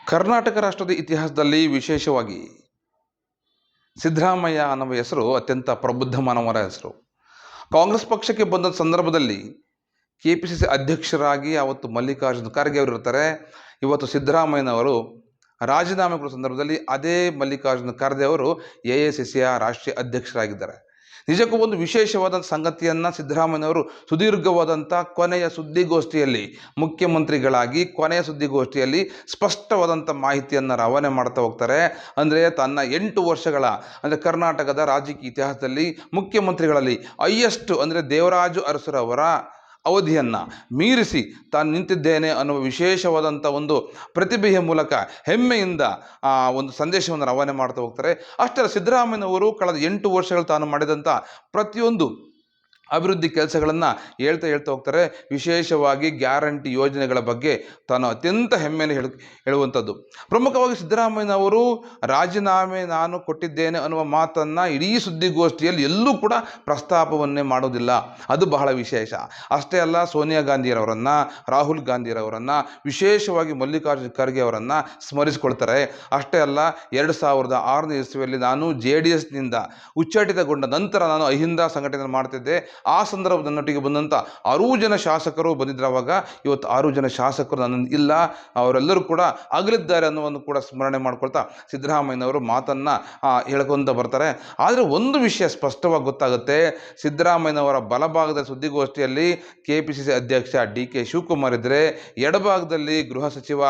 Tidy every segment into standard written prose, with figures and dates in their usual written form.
ಕರ್ನಾಟಕ ರಾಷ್ಟ್ರದ ಇತಿಹಾಸದಲ್ಲಿ ವಿಶೇಷವಾಗಿ ಸಿದ್ದರಾಮಯ್ಯ ಅನ್ನುವ ಹೆಸರು ಅತ್ಯಂತ ಪ್ರಬುದ್ಧಮಾನವರ ಹೆಸರು. ಕಾಂಗ್ರೆಸ್ ಪಕ್ಷಕ್ಕೆ ಬಂದ ಸಂದರ್ಭದಲ್ಲಿ ಕೆಪಿಸಿಸಿ ಅಧ್ಯಕ್ಷರಾಗಿ ಅವತ್ತು ಮಲ್ಲಿಕಾರ್ಜುನ ಖರ್ಗೆ ಅವರು ಇರ್ತಾರೆ. ಇವತ್ತು ಸಿದ್ದರಾಮಯ್ಯನವರು ರಾಜೀನಾಮೆ ಕೊಡುವ ಸಂದರ್ಭದಲ್ಲಿ ಅದೇ ಮಲ್ಲಿಕಾರ್ಜುನ ಖರ್ಗೆ ಅವರು ಎಐಸಿಸಿಯ ರಾಷ್ಟ್ರೀಯ ಅಧ್ಯಕ್ಷರಾಗಿದ್ದಾರೆ. ನಿಜಕ್ಕೂ ಒಂದು ವಿಶೇಷವಾದ ಸಂಗತಿಯನ್ನು ಸಿದ್ದರಾಮಯ್ಯನವರು ಸುದೀರ್ಘವಾದಂಥ ಕೊನೆಯ ಸುದ್ದಿಗೋಷ್ಠಿಯಲ್ಲಿ ಮುಖ್ಯಮಂತ್ರಿಗಳಾಗಿ ಕೊನೆಯ ಸುದ್ದಿಗೋಷ್ಠಿಯಲ್ಲಿ ಸ್ಪಷ್ಟವಾದಂಥ ಮಾಹಿತಿಯನ್ನು ರವಾನೆ ಮಾಡ್ತಾ ಹೋಗ್ತಾರೆ. ಅಂದರೆ ತನ್ನ 8 ವರ್ಷಗಳ ಅಂದರೆ ಕರ್ನಾಟಕದ ರಾಜಕೀಯ ಇತಿಹಾಸದಲ್ಲಿ ಮುಖ್ಯಮಂತ್ರಿಗಳಲ್ಲಿ ಹೈಯೆಸ್ಟ್ ಅಂದರೆ ದೇವರಾಜು ಅರಸುರವರ ಅವಧಿಯನ್ನು ಮೀರಿಸಿ ತಾನು ನಿಂತಿದ್ದೇನೆ ಅನ್ನುವ ವಿಶೇಷವಾದಂಥ ಒಂದು ಪ್ರತಿಭೆಯ ಮೂಲಕ ಹೆಮ್ಮೆಯಿಂದ ಒಂದು ಸಂದೇಶವನ್ನು ರವಾನೆ ಮಾಡ್ತಾ ಹೋಗ್ತಾರೆ. ಅಷ್ಟೇ ಸಿದ್ದರಾಮಯ್ಯನವರು ಕಳೆದ 8 ವರ್ಷಗಳು ತಾನು ಮಾಡಿದಂಥ ಪ್ರತಿಯೊಂದು ಅಭಿವೃದ್ಧಿ ಕೆಲಸಗಳನ್ನು ಹೇಳ್ತಾ ಹೋಗ್ತಾರೆ. ವಿಶೇಷವಾಗಿ ಗ್ಯಾರಂಟಿ ಯೋಜನೆಗಳ ಬಗ್ಗೆ ತಾನು ಅತ್ಯಂತ ಹೆಮ್ಮೆಯನ್ನು ಹೇಳುವಂಥದ್ದು. ಪ್ರಮುಖವಾಗಿ ಸಿದ್ದರಾಮಯ್ಯನವರು ರಾಜೀನಾಮೆ ನಾನು ಕೊಟ್ಟಿದ್ದೇನೆ ಅನ್ನುವ ಮಾತನ್ನು ಇಡೀ ಸುದ್ದಿಗೋಷ್ಠಿಯಲ್ಲಿ ಎಲ್ಲೂ ಕೂಡ ಪ್ರಸ್ತಾಪವನ್ನೇ ಮಾಡೋದಿಲ್ಲ. ಅದು ಬಹಳ ವಿಶೇಷ. ಅಷ್ಟೇ ಅಲ್ಲ, ಸೋನಿಯಾ ಗಾಂಧಿಯವರನ್ನು, ರಾಹುಲ್ ಗಾಂಧಿಯವರನ್ನು, ವಿಶೇಷವಾಗಿ ಮಲ್ಲಿಕಾರ್ಜುನ ಖರ್ಗೆ ಅವರನ್ನು ಸ್ಮರಿಸಿಕೊಳ್ತಾರೆ. ಅಷ್ಟೇ ಅಲ್ಲ, 2006ನೇ ಇಸ್ವಿಯಲ್ಲಿ ನಾನು JDSನಿಂದ ಉಚ್ಚಾಟಿತಗೊಂಡ ನಂತರ ನಾನು ಅಹಿಂದ ಸಂಘಟನೆ ಮಾಡ್ತಿದ್ದೆ. ಆ ಸಂದರ್ಭದೊಟ್ಟಿಗೆ ಬಂದಂಥ 6 ಜನ ಶಾಸಕರು ಬಂದಿದ್ದರು. ಅವಾಗ ಇವತ್ತು 6 ಜನ ಶಾಸಕರು ನನ್ನ ಇಲ್ಲ, ಅವರೆಲ್ಲರೂ ಕೂಡ ಅಗಲಿದ್ದಾರೆ ಅನ್ನೋವನ್ನು ಕೂಡ ಸ್ಮರಣೆ ಮಾಡ್ಕೊಳ್ತಾ ಸಿದ್ದರಾಮಯ್ಯನವರು ಮಾತನ್ನು ಹೇಳ್ಕೊಂತ ಬರ್ತಾರೆ. ಆದರೆ ಒಂದು ವಿಷಯ ಸ್ಪಷ್ಟವಾಗಿ ಗೊತ್ತಾಗುತ್ತೆ. ಸಿದ್ದರಾಮಯ್ಯನವರ ಬಲಭಾಗದ ಸುದ್ದಿಗೋಷ್ಠಿಯಲ್ಲಿ KPCC ಅಧ್ಯಕ್ಷ DK ಶಿವಕುಮಾರ್ ಇದ್ದರೆ, ಎಡಭಾಗದಲ್ಲಿ ಗೃಹ ಸಚಿವ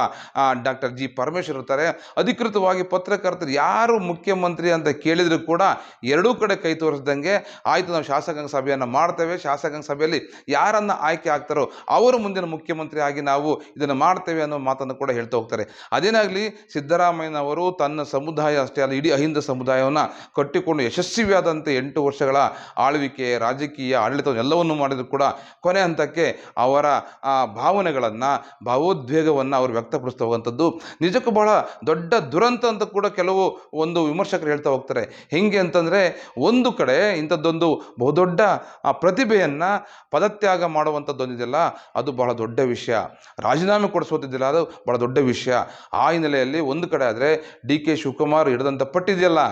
ಡಾಕ್ಟರ್ G ಪರಮೇಶ್ವರ್ ಇರ್ತಾರೆ. ಅಧಿಕೃತವಾಗಿ ಪತ್ರಕರ್ತರು ಯಾರು ಮುಖ್ಯಮಂತ್ರಿ ಅಂತ ಕೇಳಿದರೂ ಕೂಡ ಎರಡೂ ಕಡೆ ಕೈ ತೋರಿಸ್ದಂಗೆ ಆಯಿತು, ನಾವು ಶಾಸಕಾಂಗ ಸಭೆಯನ್ನು ಮಾಡ್ತೇವೆ, ಶಾಸಕಾಂಗ ಸಭೆಯಲ್ಲಿ ಯಾರನ್ನು ಆಯ್ಕೆ ಆಗ್ತಾರೋ ಅವರು ಮುಂದಿನ ಮುಖ್ಯಮಂತ್ರಿ ಆಗಿ ನಾವು ಇದನ್ನು ಮಾಡ್ತೇವೆ ಅನ್ನೋ ಮಾತನ್ನು ಕೂಡ ಹೇಳ್ತಾ ಹೋಗ್ತಾರೆ. ಅದೇನಾಗಲಿ, ಸಿದ್ದರಾಮಯ್ಯನವರು ತನ್ನ ಸಮುದಾಯ ಅಷ್ಟೇ ಅಲ್ಲ, ಇಡೀ ಅಹಿಂದ ಸಮುದಾಯವನ್ನು ಕಟ್ಟಿಕೊಂಡು ಯಶಸ್ವಿಯಾದಂಥ 8 ವರ್ಷಗಳ ಆಳ್ವಿಕೆ, ರಾಜಕೀಯ ಆಡಳಿತವನ್ನೆಲ್ಲವನ್ನು ಮಾಡಿದರೂ ಕೂಡ ಕೊನೆ ಹಂತಕ್ಕೆ ಅವರ ಭಾವನೆಗಳನ್ನು, ಭಾವೋದ್ವೇಗವನ್ನು ಅವರು ವ್ಯಕ್ತಪಡಿಸ್ತಾ ಹೋಗುವಂಥದ್ದು ನಿಜಕ್ಕೂ ಬಹಳ ದೊಡ್ಡ ದುರಂತ ಅಂತ ಕೂಡ ಕೆಲವು ಒಂದು ವಿಮರ್ಶಕರು ಹೇಳ್ತಾ ಹೋಗ್ತಾರೆ. ಹೆಂಗೆ ಅಂತಂದರೆ, ಒಂದು ಕಡೆ ಇಂಥದ್ದೊಂದು ಬಹುದೊಡ್ಡ ಪ್ರತಿಭೆಯನ್ನು ಪದತ್ಯಾಗ ಮಾಡುವಂಥದ್ದೊಂದಿದೆಯಲ್ಲ, ಅದು ಬಹಳ ದೊಡ್ಡ ವಿಷಯ. ರಾಜೀನಾಮೆ ಕೊಡಿಸೋದಿದ್ದಿಲ್ಲ, ಅದು ಬಹಳ ದೊಡ್ಡ ವಿಷಯ. ಆ ಹಿನ್ನೆಲೆಯಲ್ಲಿ ಒಂದು ಕಡೆ ಆದರೆ DK ಶಿವಕುಮಾರ್ ಹಿಡಿದಂಥ ಪಟ್ಟಿದೆಯಲ್ಲ,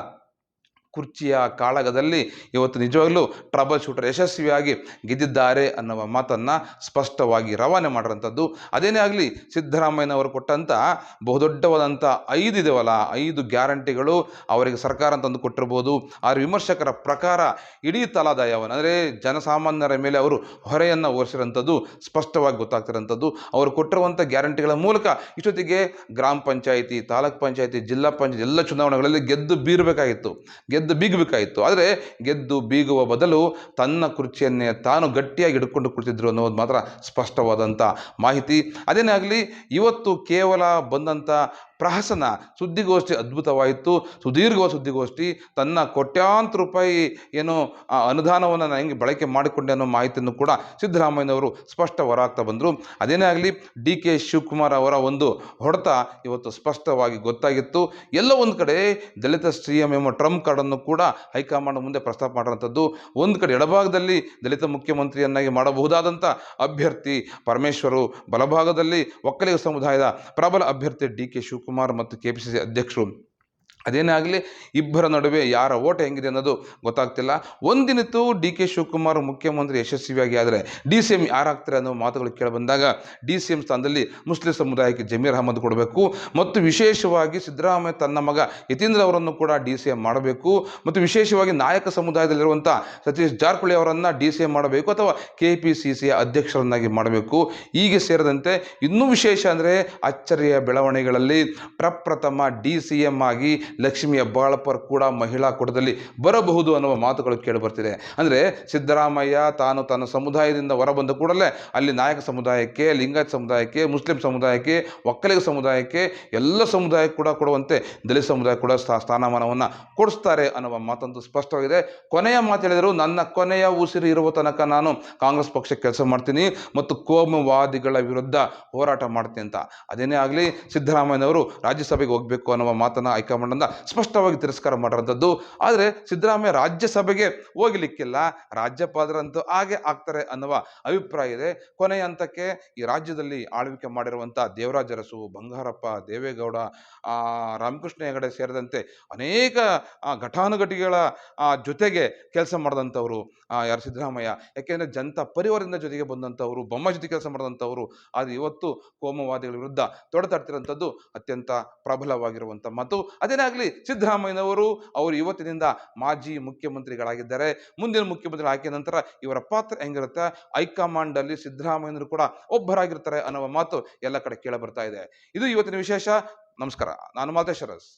ಕುರ್ಚಿಯ ಕಾಳಗದಲ್ಲಿ ಇವತ್ತು ನಿಜವಾಗ್ಲೂ ಟ್ರಬಲ್ ಶೂಟರ್ ಯಶಸ್ವಿಯಾಗಿ ಗೆದ್ದಿದ್ದಾರೆ ಅನ್ನುವ ಮಾತನ್ನು ಸ್ಪಷ್ಟವಾಗಿ ರವಾನೆ ಮಾಡಿರೋಂಥದ್ದು. ಅದೇನೇ ಆಗಲಿ, ಸಿದ್ದರಾಮಯ್ಯನವರು ಕೊಟ್ಟಂಥ ಬಹುದೊಡ್ಡವಾದಂಥ 5 ಇದೆವಲ್ಲ, 5 ಗ್ಯಾರಂಟಿಗಳು ಅವರಿಗೆ ಸರ್ಕಾರ ತಂದು ಕೊಟ್ಟಿರ್ಬೋದು. ಆದರೆ ವಿಮರ್ಶಕರ ಪ್ರಕಾರ ಇಡೀ ತಲಾದಾಯವನ್ನು ಅಂದರೆ ಜನಸಾಮಾನ್ಯರ ಮೇಲೆ ಅವರು ಹೊರೆಯನ್ನು ಹೊರಿಸಿರೋಂಥದ್ದು ಸ್ಪಷ್ಟವಾಗಿ ಗೊತ್ತಾಗ್ತಿರೋಂಥದ್ದು. ಅವರು ಕೊಟ್ಟಿರುವಂಥ ಗ್ಯಾರಂಟಿಗಳ ಮೂಲಕ ಇಷ್ಟೊತ್ತಿಗೆ ಗ್ರಾಮ ಪಂಚಾಯಿತಿ, ತಾಲೂಕ್ ಪಂಚಾಯಿತಿ, ಜಿಲ್ಲಾ ಪಂಚಾಯತ್ ಎಲ್ಲ ಚುನಾವಣೆಗಳಲ್ಲಿ ಗೆದ್ದು ಬೀಗಬೇಕಾಯಿತು. ಆದರೆ ಗೆದ್ದು ಬೀಗುವ ಬದಲು ತನ್ನ ಕುರ್ಚಿಯನ್ನೇ ತಾನು ಗಟ್ಟಿಯಾಗಿ ಹಿಡ್ಕೊಂಡು ಕುಳಿತಿದ್ರು ಅನ್ನೋದು ಮಾತ್ರ ಸ್ಪಷ್ಟವಾದಂಥ ಮಾಹಿತಿ. ಅದೇನೇ ಆಗಲಿ, ಇವತ್ತು ಕೇವಲ ಬಂದಂಥ ಪ್ರಹಸನ ಸುದ್ದಿಗೋಷ್ಠಿ ಅದ್ಭುತವಾಯಿತು. ಸುದೀರ್ಘವಾದ ಸುದ್ದಿಗೋಷ್ಠಿ. ತನ್ನ ಕೋಟ್ಯಾಂತರ ರೂಪಾಯಿ ಏನು ಅನುದಾನವನ್ನು ನಾನು ಹೆಂಗೆ ಬಳಕೆ ಮಾಡಿಕೊಂಡೆ ಅನ್ನೋ ಮಾಹಿತಿಯನ್ನು ಕೂಡ ಸಿದ್ದರಾಮಯ್ಯನವರು ಸ್ಪಷ್ಟ ಹೊರಾಗ್ತಾ ಬಂದರು. ಅದೇನೇ ಆಗಲಿ, DK ಶಿವಕುಮಾರ್ ಅವರ ಒಂದು ಹೊಡೆತ ಇವತ್ತು ಸ್ಪಷ್ಟವಾಗಿ ಗೊತ್ತಾಗಿತ್ತು. ಎಲ್ಲ ಒಂದು ಕಡೆ ದಲಿತ CM ಎಂಬ ಟ್ರಂಪ್ ಕಾರ್ಡನ್ನು ಕೂಡ ಹೈಕಮಾಂಡ್ ಮುಂದೆ ಪ್ರಸ್ತಾಪ ಮಾಡಿರೋಂಥದ್ದು. ಒಂದು ಕಡೆ ಎಡಭಾಗದಲ್ಲಿ ದಲಿತ ಮುಖ್ಯಮಂತ್ರಿಯನ್ನಾಗಿ ಮಾಡಬಹುದಾದಂಥ ಅಭ್ಯರ್ಥಿ ಪರಮೇಶ್ವರು, ಬಲಭಾಗದಲ್ಲಿ ಒಕ್ಕಲಿಗ ಸಮುದಾಯದ ಪ್ರಬಲ ಅಭ್ಯರ್ಥಿ DK ಶಿವಕುಮಾರ್ ಮತ್ತು KPCC ಅಧ್ಯಕ್ಷರು. ಅದೇನೇ ಆಗಲಿ, ಇಬ್ಬರ ನಡುವೆ ಯಾರ ಓಟ ಹೆಂಗಿದೆ ಅನ್ನೋದು ಗೊತ್ತಾಗ್ತಿಲ್ಲ. ಒಂದಿನಿತ್ತು DK ಶಿವಕುಮಾರ್ ಮುಖ್ಯಮಂತ್ರಿ ಯಶಸ್ವಿಯಾಗಿ ಆದರೆ DCM ಯಾರಾಗ್ತಾರೆ ಅನ್ನೋ ಮಾತುಗಳು ಕೇಳಿಬಂದಾಗ DCM ಸ್ಥಾನದಲ್ಲಿ ಮುಸ್ಲಿಂ ಸಮುದಾಯಕ್ಕೆ ಜಮೀರ್ ಅಹಮದ್ ಕೊಡಬೇಕು ಮತ್ತು ವಿಶೇಷವಾಗಿ ಸಿದ್ದರಾಮಯ್ಯ ತನ್ನ ಮಗ ಯತೀಂದ್ರ ಅವರನ್ನು ಕೂಡ DCM ಮಾಡಬೇಕು ಮತ್ತು ವಿಶೇಷವಾಗಿ ನಾಯಕ ಸಮುದಾಯದಲ್ಲಿರುವಂಥ ಸತೀಶ್ ಜಾರಕಿಹೊಳಿ ಅವರನ್ನು DCM ಮಾಡಬೇಕು ಅಥವಾ KPCCಯ ಅಧ್ಯಕ್ಷರನ್ನಾಗಿ ಮಾಡಬೇಕು. ಹೀಗೆ ಸೇರಿದಂತೆ ಇನ್ನೂ ವಿಶೇಷ ಅಂದರೆ ಅಚ್ಚರಿಯ ಬೆಳವಣಿಗೆಗಳಲ್ಲಿ ಪ್ರಪ್ರಥಮ DCM ಆಗಿ ಲಕ್ಷ್ಮಿ ಹೆಬ್ಬಾಳಕರ್ ಕೂಡ ಮಹಿಳಾ ಕೂಟದಲ್ಲಿ ಬರಬಹುದು ಅನ್ನುವ ಮಾತುಗಳು ಕೇಳಿಬರ್ತಿದೆ. ಅಂದರೆ ಸಿದ್ದರಾಮಯ್ಯ ತಾನು ತನ್ನ ಸಮುದಾಯದಿಂದ ಹೊರಬಂದ ಕೂಡಲೇ ಅಲ್ಲಿ ನಾಯಕ ಸಮುದಾಯಕ್ಕೆ, ಲಿಂಗಾಯತ ಸಮುದಾಯಕ್ಕೆ, ಮುಸ್ಲಿಂ ಸಮುದಾಯಕ್ಕೆ, ಒಕ್ಕಲಿಗ ಸಮುದಾಯಕ್ಕೆ, ಎಲ್ಲ ಸಮುದಾಯಕ್ಕೆ ಕೂಡ ಕೊಡುವಂತೆ ದಲಿತ ಸಮುದಾಯ ಕೂಡ ಸ್ಥಾನಮಾನವನ್ನು ಕೊಡಿಸ್ತಾರೆ ಅನ್ನುವ ಮಾತಂತೂ ಸ್ಪಷ್ಟವಾಗಿದೆ. ಕೊನೆಯ ಮಾತು ಹೇಳಿದರು, ನನ್ನ ಕೊನೆಯ ಉಸಿರು ಇರುವ ತನಕ ನಾನು ಕಾಂಗ್ರೆಸ್ ಪಕ್ಷಕ್ಕೆ ಕೆಲಸ ಮಾಡ್ತೀನಿ ಮತ್ತು ಕೋಮುವಾದಿಗಳ ವಿರುದ್ಧ ಹೋರಾಟ ಮಾಡ್ತೀನಿ ಅಂತ. ಅದೇನೇ ಆಗಲಿ, ಸಿದ್ದರಾಮಯ್ಯನವರು ರಾಜ್ಯಸಭೆಗೆ ಹೋಗಬೇಕು ಅನ್ನುವ ಮಾತನ್ನು ಹೈಕಮಾಂಡ್ ಅಂತ ಸ್ಪಷ್ಟವಾಗಿ ತಿರಸ್ಕಾರ ಮಾಡಿರೋಂಥದ್ದು. ಆದರೆ ಸಿದ್ದರಾಮಯ್ಯ ರಾಜ್ಯಸಭೆಗೆ ಹೋಗಲಿಕ್ಕಿಲ್ಲ, ರಾಜ್ಯಪಾಲರಂತೂ ಹಾಗೆ ಆಗ್ತಾರೆ ಅನ್ನುವ ಅಭಿಪ್ರಾಯ ಇದೆ. ಕೊನೆಯ ಹಂತಕ್ಕೆ ಈ ರಾಜ್ಯದಲ್ಲಿ ಆಳ್ವಿಕೆ ಮಾಡಿರುವಂಥ ದೇವರಾಜ ಅರಸು, ಬಂಗಾರಪ್ಪ, ದೇವೇಗೌಡ, ರಾಮಕೃಷ್ಣ ಹೆಗಡೆ ಸೇರಿದಂತೆ ಅನೇಕ ಘಟಾನುಘಟಿಗಳ ಜೊತೆಗೆ ಕೆಲಸ ಮಾಡಿದಂಥವ್ರು ಯಾರು ಸಿದ್ದರಾಮಯ್ಯ. ಯಾಕೆಂದರೆ ಜನತಾ ಪರಿವಾರದಿಂದ ಜೊತೆಗೆ ಬಂದಂಥವ್ರು, ಬೊಮ್ಮ ಜೊತೆ ಕೆಲಸ ಮಾಡಿದಂಥವ್ರು. ಆದರೆ ಇವತ್ತು ಕೋಮುವಾದಿಗಳ ವಿರುದ್ಧ ತೊಡೆತಡ್ತಿರೋಂಥದ್ದು ಅತ್ಯಂತ ಪ್ರಬಲವಾಗಿರುವಂಥ ಮಾತು. ಅದೇನೇ ಆಗಲಿ, ಸಿದ್ದರಾಮಯ್ಯನವರು ಅವರು ಇವತ್ತಿನಿಂದ ಮಾಜಿ ಮುಖ್ಯಮಂತ್ರಿಗಳಾಗಿದ್ದಾರೆ. ಮುಂದಿನ ಮುಖ್ಯಮಂತ್ರಿ ಆಯ್ಕೆ ನಂತರ ಇವರ ಪಾತ್ರ ಹೆಂಗಿರುತ್ತೆ, ಹೈಕಮಾಂಡ್ ಅಲ್ಲಿ ಸಿದ್ದರಾಮಯ್ಯನವರು ಕೂಡ ಒಬ್ಬರಾಗಿರ್ತಾರೆ ಅನ್ನುವ ಮಾತು ಎಲ್ಲ ಕಡೆ ಕೇಳ ಬರ್ತಾ ಇದೆ. ಇದು ಇವತ್ತಿನ ವಿಶೇಷ. ನಮಸ್ಕಾರ. ನಾನು ಮಾತೇಶ್ ಅರಸ್.